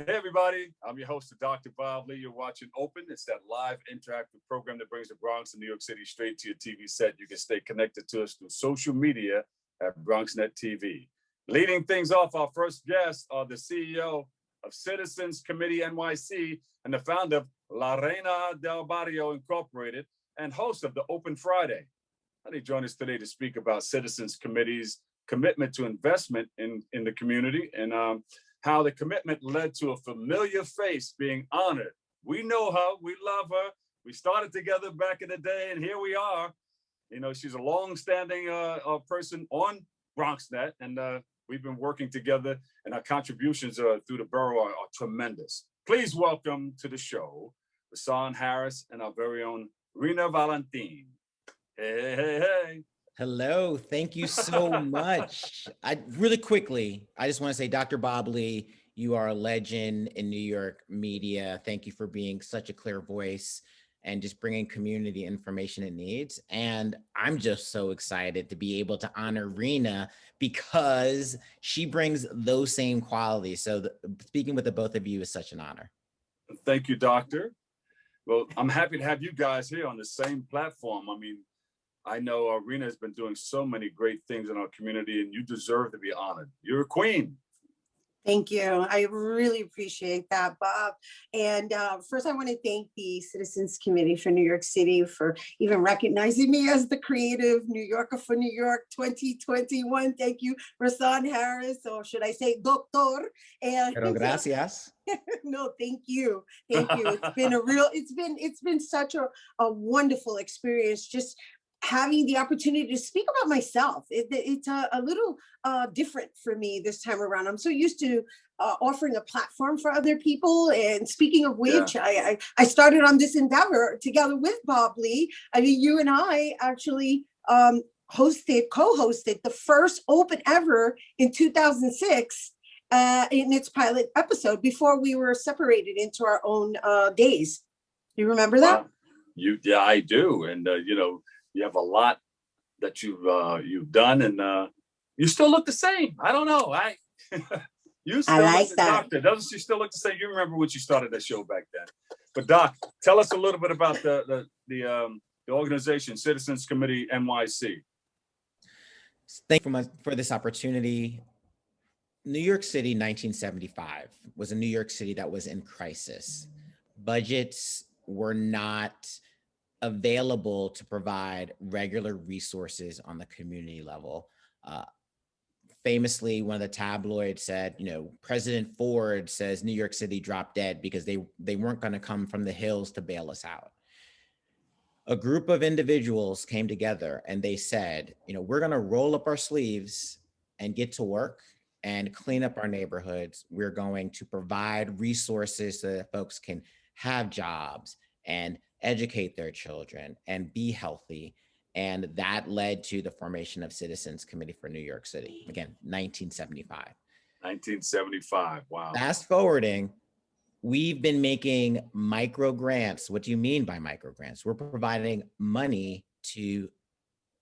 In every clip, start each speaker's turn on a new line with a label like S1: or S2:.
S1: Hey everybody, I'm your host, Dr. Bob Lee. You're watching Open. It's that live interactive program that brings the Bronx and New York City straight to your TV set. You can stay connected to us through social media at BronxNet TV. Leading things off, our first guests are the CEO of Citizens Committee NYC and the founder of Reina Del Barrio Inc. and host of the Open Friday. They join us today to speak about Citizens Committee's commitment to investment in the community and how the commitment led to a familiar face being honored. We know her, we love her. We started together back in the day, and here we are. You know, she's a long-standing person on BronxNet, and we've been working together, and our contributions through the borough are tremendous. Please welcome to the show, Rahsaan Harris and our very own Rhina Valentin. Hey, hey, hey.
S2: Hello, thank you so much. Really quickly, I just want to say, Dr. Bob Lee, you are a legend in New York media. Thank you for being such a clear voice and just bringing community information it needs. And I'm just so excited to be able to honor Rhina because she brings those same qualities. So speaking with the both of you is such an honor.
S1: Thank you, Doctor. Well, I'm happy to have you guys here on the same platform. I mean, I know Rhina has been doing so many great things in our community, and you deserve to be honored. You're a queen.
S3: Thank you. I really appreciate that, Bob. And first, I want to thank the Citizens Committee for New York City for even recognizing me as the creative New Yorker for New York 2021. Thank you, Rahsaan Harris, or should I say, Doctor? And
S2: Pero gracias.
S3: No, thank you. Thank you. It's been it's been such a wonderful experience. Just having the opportunity to speak about myself. It's a little different for me this time around. I'm so used to offering a platform for other people. And speaking of which, I started on this endeavor together with Bob Lee. I mean, you and I actually co-hosted the first Open ever in 2006 in its pilot episode before we were separated into our own days. You remember that?
S1: Yeah, I do. And, you know, you have a lot that you've done, and you still look the same. I don't know. You still
S3: like
S1: look,
S3: that.
S1: Doctor, doesn't she still look the same? You remember when you started that show back then. But Doc, tell us a little bit about the organization, Citizens Committee NYC.
S2: Thank you for this opportunity. New York City, 1975, was a New York City that was in crisis. Budgets were not available to provide regular resources on the community level. Famously, one of the tabloids said, you know, President Ford says New York City dropped dead because they weren't going to come from the hills to bail us out. A group of individuals came together and they said, you know, we're going to roll up our sleeves and get to work and clean up our neighborhoods. We're going to provide resources so that folks can have jobs and educate their children and be healthy. And that led to the formation of Citizens Committee for New York City. Again, 1975.
S1: 1975, wow.
S2: Fast forwarding, we've been making micro grants. What do you mean by micro grants? We're providing money to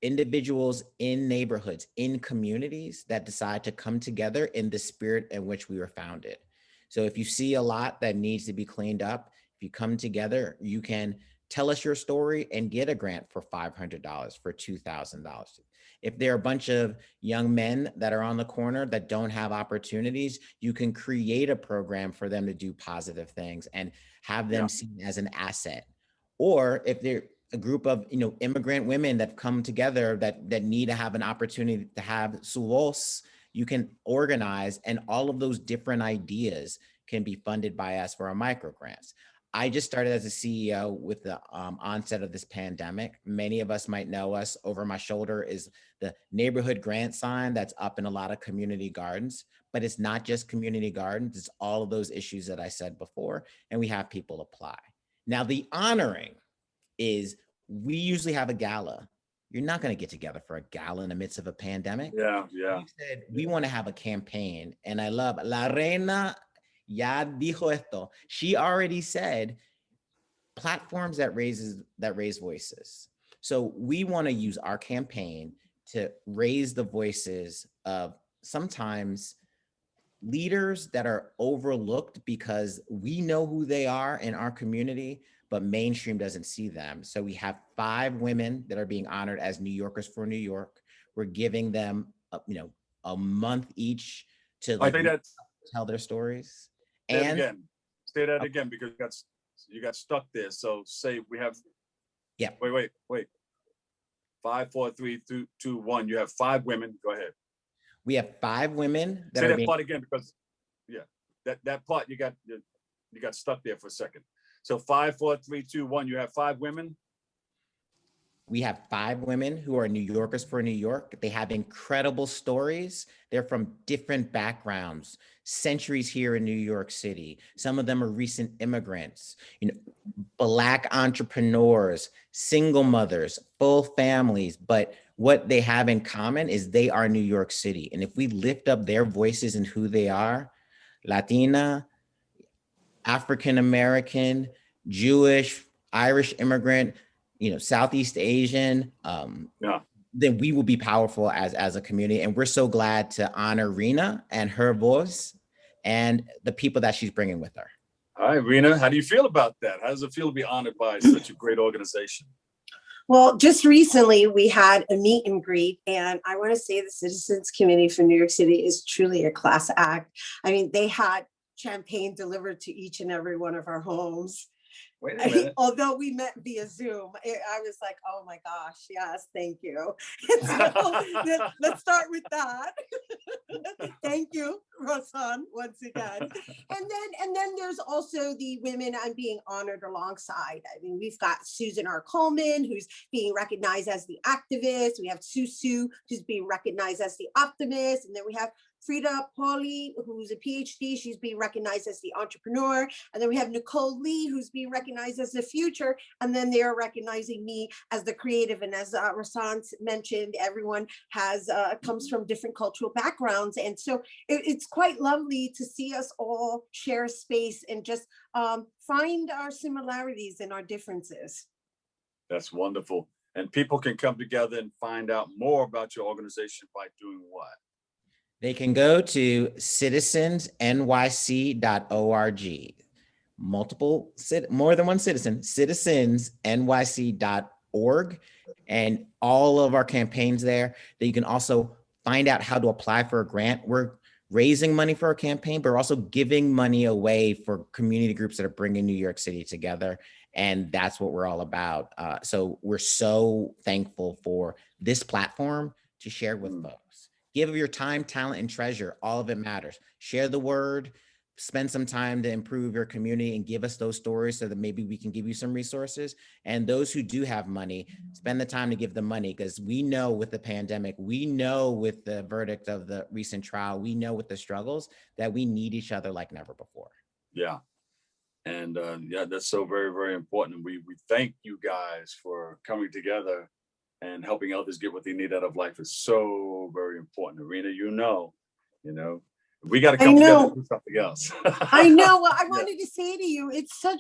S2: individuals in neighborhoods, in communities that decide to come together in the spirit in which we were founded. So if you see a lot that needs to be cleaned up, if you come together, you can tell us your story and get a grant for $500, for $2,000. If there are a bunch of young men that are on the corner that don't have opportunities, you can create a program for them to do positive things and have them seen as an asset. Or if they're a group of, you know, immigrant women that come together that need to have an opportunity to have su voz, you can organize, and all of those different ideas can be funded by us for our micro grants. I just started as a CEO with the onset of this pandemic. Many of us might know us. Over my shoulder is the neighborhood grant sign that's up in a lot of community gardens, but it's not just community gardens. It's all of those issues that I said before, and we have people apply. Now, the honoring is we usually have a gala. You're not going to get together for a gala in the midst of a pandemic.
S1: Yeah.
S2: We said we want to have a campaign, and I love La Reina ya dijo esto. She already said platforms that raise voices. So we want to use our campaign to raise the voices of sometimes leaders that are overlooked because we know who they are in our community, but mainstream doesn't see them. So we have 5 women that are being honored as New Yorkers for New York. We're giving them, a month each to
S1: I think that's
S2: tell their stories.
S1: say it
S2: And
S1: again. Say that again because you got stuck there. So say we have.
S2: Yeah.
S1: Wait. 5, 4, 3, 2, 1. You have 5 women. Go ahead.
S2: we have 5 women that
S1: Say
S2: are
S1: that
S2: being,
S1: part again because that part you got stuck there for a second. So 5, 4, 3, 2, 1. You have 5 women.
S2: we have 5 women who are New Yorkers for New York. They have incredible stories. They're from different backgrounds, centuries here in New York City. Some of them are recent immigrants, Black entrepreneurs, single mothers, full families. But what they have in common is they are New York City. And if we lift up their voices and who they are, Latina, African-American, Jewish, Irish immigrant, Southeast Asian, then we will be powerful as a community. And we're so glad to honor Rhina and her voice and the people that she's bringing with her.
S1: All right, Rhina, how do you feel about that? How does it feel to be honored by such a great organization?
S3: Well, just recently we had a meet and greet, and I want to say the Citizens Committee for New York City is truly a class act. I mean, they had champagne delivered to each and every one of our homes.
S1: Wait a minute.
S3: Although we met via Zoom, I was like, oh my gosh, yes, thank you. So, let's start with that. Thank you, Rahsaan, once again. And then there's also the women I'm being honored alongside. I mean, we've got Susan R. Coleman, who's being recognized as the activist. We have Susu, who's being recognized as the optimist. And then we have Frida Pauli, who's a PhD, she's being recognized as the entrepreneur. And then we have Nicole Lee, who's being recognized as the future. And then they are recognizing me as the creative. And as Rahsaan mentioned, everyone comes from different cultural backgrounds. And so it's quite lovely to see us all share space and just find our similarities and our differences.
S1: That's wonderful. And people can come together and find out more about your organization by doing what?
S2: They can go to citizensnyc.org. More than one citizen, citizensnyc.org, and all of our campaigns there. That you can also find out how to apply for a grant. We're raising money for our campaign, but we're also giving money away for community groups that are bringing New York City together. And that's what we're all about. So we're so thankful for this platform to share with folks. Give of your time, talent, and treasure. All of it matters. Share the word, spend some time to improve your community and give us those stories so that maybe we can give you some resources. And those who do have money, spend the time to give them money, because we know with the pandemic, we know with the verdict of the recent trial, we know with the struggles that we need each other like never before.
S1: Yeah. And that's so very, very important. We thank you guys for coming together and helping others get what they need out of life is so very important. Rhina, we got to come together and do something else.
S3: I know. Well, I wanted to say to you, it's so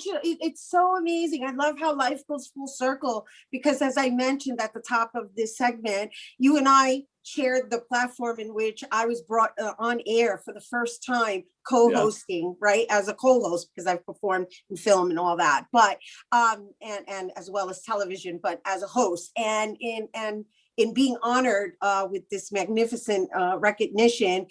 S3: amazing. I love how life goes full circle, because as I mentioned at the top of this segment, you and I shared the platform in which I was brought on air for the first time, co-hosting, right, as a co-host, because I've performed in film and all that, but and as well as television, but as a host, and in being honored with this magnificent recognition,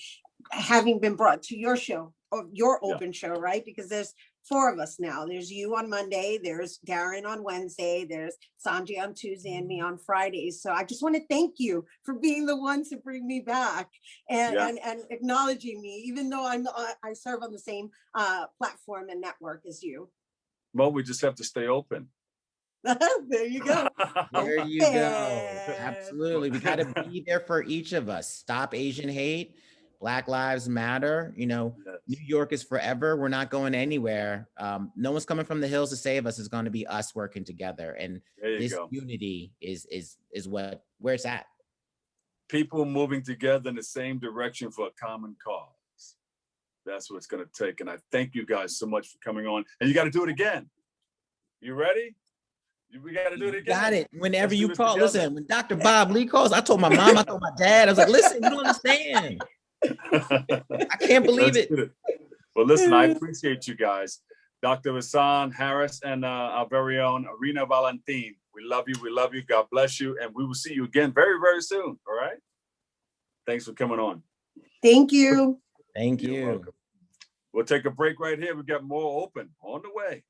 S3: having been brought to your show, or your open show, right? Because there's 4 of us now. There's you on Monday, there's Darren on Wednesday, there's Sanjay on Tuesday, and me on Fridays. So I just want to thank you for being the one to bring me back and acknowledging me, even though I serve on the same platform and network as you.
S1: Well, we just have to stay open.
S3: There you go.
S2: There you go. Absolutely. We got to be there for each of us. Stop Asian hate. Black Lives Matter. New York is forever. We're not going anywhere. No one's coming from the hills to save us. It's going to be us working together. And this unity is where it's at.
S1: People moving together in the same direction for a common cause. That's what it's going to take. And I thank you guys so much for coming on. And you got to do it again. You ready? We got to do it again.
S2: Got it. Whenever you call. Listen, when Dr. Bob Lee calls, I told my mom, I told my dad, I was like, listen, you don't understand. I can't believe
S1: Let's
S2: it.
S1: get Well, listen, I appreciate you guys. Dr. Rahsaan Harris and our very own Rhina Valentin. We love you. We love you. God bless you. And we will see you again very, very soon. All right. Thanks for coming on.
S3: Thank you.
S2: Thank
S1: You're
S2: you.
S1: welcome. We'll take a break right here. We got more open on the way.